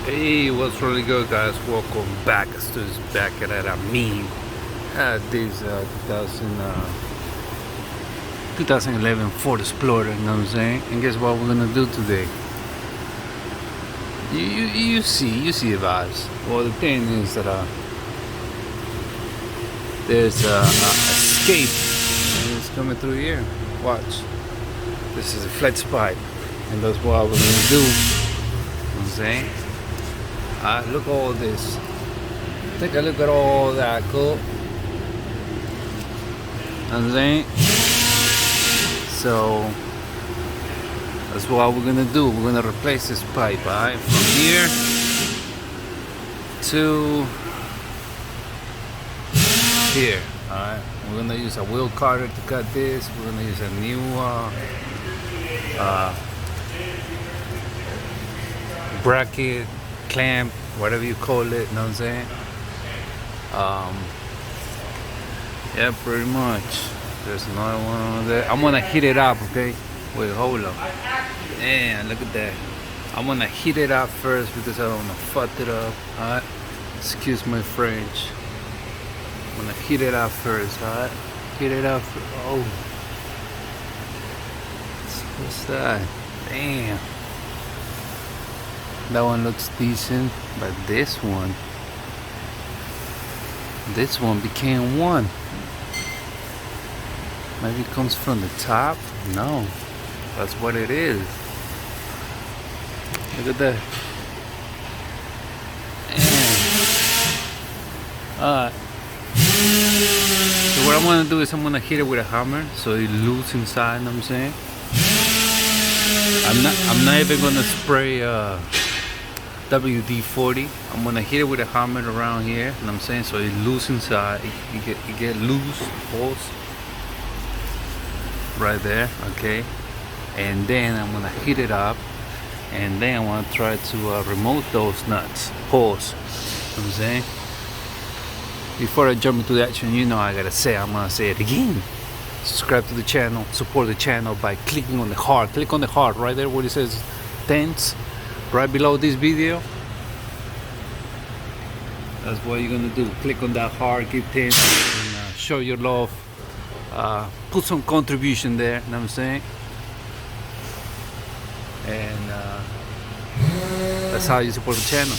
Hey, what's really good, guys? Welcome back. Axtuo's back at it. This 2011 Ford Explorer, you know what I'm saying? And guess what we're gonna do today? You see the vibes. Well, the thing is that there's a escape, and it's coming through here. Watch. This is a flex pipe, and that's what we're gonna do. You know what I'm saying? Look at all this. Take a look at all that, cool. I'm saying. So that's what we're gonna do. We're gonna replace this pipe, alright? From here to here. Alright. We're gonna use a wheel cutter to cut this. We're gonna use a new bracket, clamp, whatever you call it, you know what I'm saying? Yeah, pretty much. There's another one over there. I'm gonna heat it up, okay? Wait, hold up. Man, look at that. I'm gonna heat it up first because I don't wanna fuck it up. Alright? Excuse my French. I'm gonna heat it up first, alright? Heat it up. Oh. What's that? Damn. That one looks decent, but this one became one. Maybe it comes from the top? No, that's what it is. Look at that. Alright. So what I'm gonna do is I'm gonna hit it with a hammer so it loose inside, you know what I'm saying? I'm not even gonna spray WD-40. I'm gonna hit it with a hammer around here, you know what I'm saying? So it loose inside. It get loose holes right there, okay? And then I'm gonna heat it up, and then I want to try to remove those nuts holes. You know what I'm saying? Before I jump into the action, you know I'm gonna say it again. Subscribe to the channel, support the channel by clicking on the heart. Click on the heart right there where it says thanks, right below this video. That's what you're gonna do. Click on that heart, give thanks, and show your love. Put some contribution there, you know what I'm saying? And that's how you support the channel.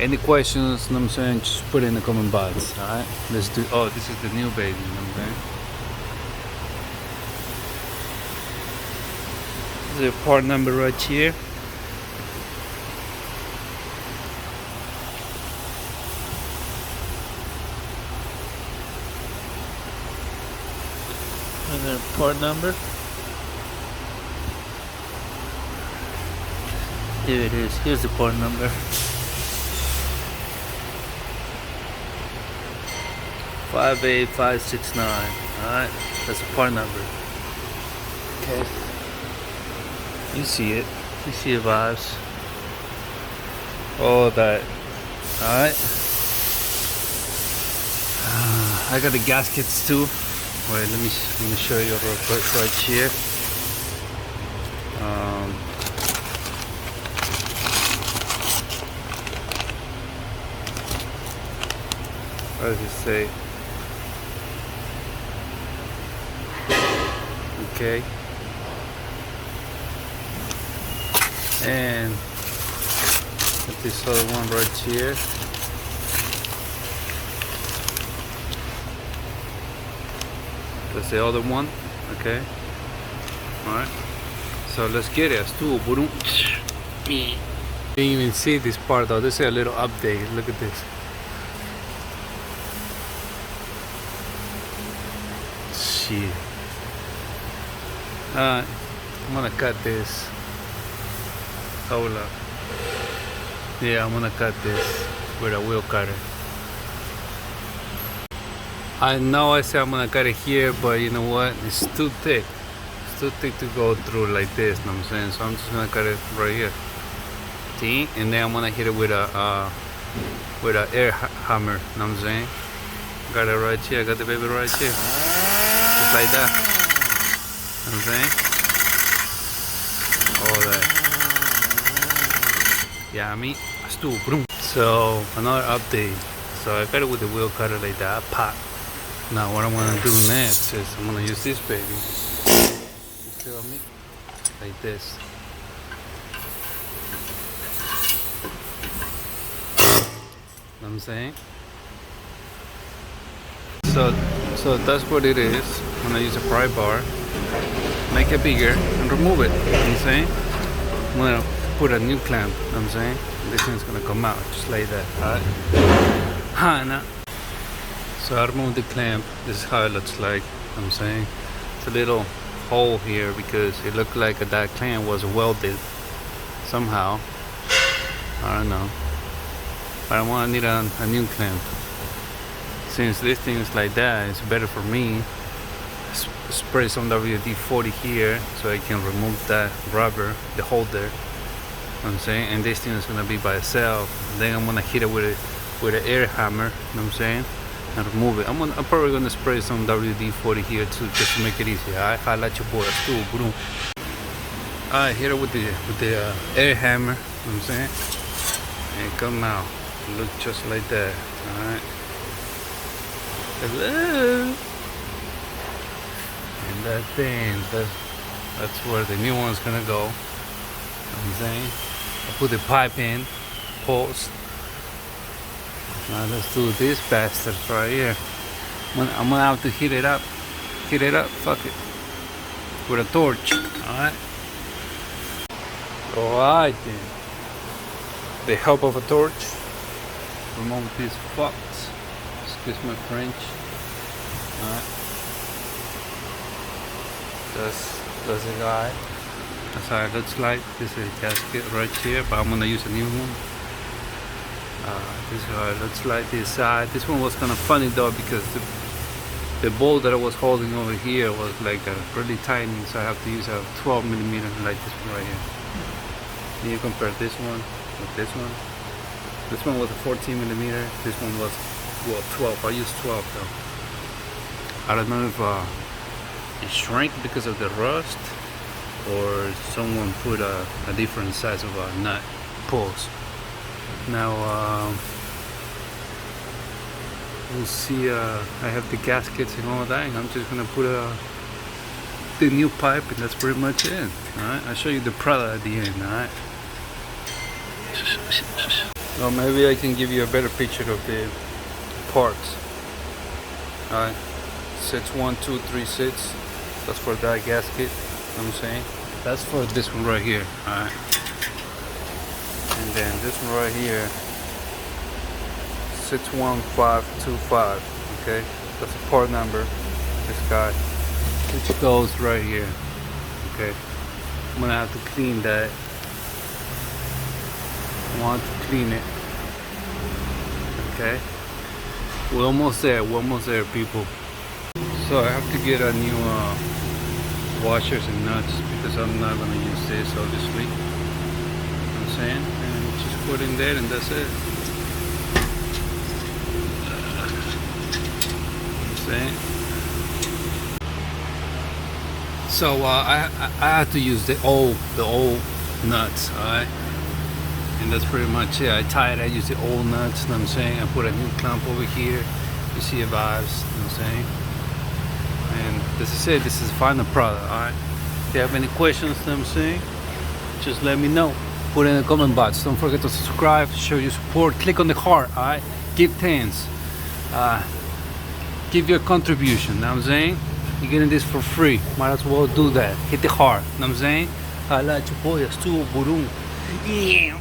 Any questions, you know what I'm saying, just put it in the comment box. Alright, let's do. Oh, this is the new baby, you know what I'm saying? The part number right here. And then part number. Here it is. Here's the part number. 58569. Alright, that's the part number. Okay. You see it. You see the vibes. All that. Alright. I got the gaskets too. Wait, let me show you real quick right here. What does it say? Okay. And this other one right here. That's the other one. Okay. Alright. So let's get it. Axtuo, boom. You didn't even see this part though. This is a little update. Look at this. Shit. I'm gonna cut this. Hold up. Yeah, I'm gonna cut this with a wheel cutter. I know I said I'm gonna cut it here, but you know what? It's too thick. It's too thick to go through like this, you know what I'm saying? So I'm just gonna cut it right here. See? And then I'm gonna hit it with a air hammer, you know what I'm saying? Got it right here. I got the baby right here. Just like that. You know what I'm saying? All that. Yeah, I mean, Axtuo, boom. So another update. So I got it with the wheel cutter like that, pop. Now what I want to do next is I'm gonna use this baby. You feel me? Like this. Know what I'm saying? So that's what it is. I'm gonna use a pry bar, make it bigger, and remove it. You know what I'm saying? I'm gonna put a new clamp. You know what I'm saying? This one's gonna come out just like that. Alright? Now. So I removed the clamp. This is how it looks like. You know what I'm saying? It's a little hole here because it looked like that clamp was welded somehow. I don't know. But I want to need a new clamp. Since this thing is like that, it's better for me. Spray some WD-40 here so I can remove that rubber, the holder. You know what I'm saying? And this thing is gonna be by itself. Then I'm gonna hit it with an air hammer. You know what I'm saying? And remove it. I'm probably gonna spray some WD-40 here too, just to make it easy. Alright, highlight your boy. Alright, hit it with the air hammer. You know what I'm saying? And come out. Look just like that. Alright. Hello. And that thing, that's where the new one's gonna go. You know what I'm saying? I put the pipe in, pause. Now let's do this bastard right here. I'm gonna have to heat it up. Fuck it. With a torch. Alright. Alright then. The help of a torch. Remove these fucks. Excuse my French. Alright. That's the guy. That's how it looks like. This is a gasket right here, but I'm gonna use a new one. This is how it looks like this side. This one was kind of funny though because the bolt that I was holding over here was like really tiny, so I have to use a 12mm like this one right here. Can you compare this one with this one? This one was a 14mm. This one was 12. I used 12 though. I don't know if it shrank because of the rust or someone put a different size of a nut pulls. Now we'll see. I have the gaskets and all that, and I'm just gonna put the new pipe, and that's pretty much it. Alright, I'll show you the product at the end. Alright. Well, maybe I can give you a better picture of the parts. Alright, sets 1, 2, 3 sets. That's for that gasket. You know what I'm saying? That's for this one right here. Alright. And then this one right here, 61525. Okay, that's the part number. This guy, which goes right here. Okay, I'm gonna have to clean that. I want to clean it. Okay, we're almost there. People. So I have to get a new washers and nuts because I'm not gonna use this obviously. You know what I'm saying? And just put in there and that's it. Saying. So I had to use the old nuts, alright, and that's pretty much it. I use the old nuts, you know what I'm saying. I put a new clamp over here. You see the vibes, you know what I'm saying. And this is it. This is the final product, alright. If you have any questions, you know what I'm saying, just let me know. Put it in the comment box. Don't forget to subscribe, show your support, click on the heart, alright. Give thanks. Give your contribution, know what I'm saying? You're getting this for free. Might as well do that. Hit the heart, know what I'm saying? I like your boy, Axtuo, boom. Yeah.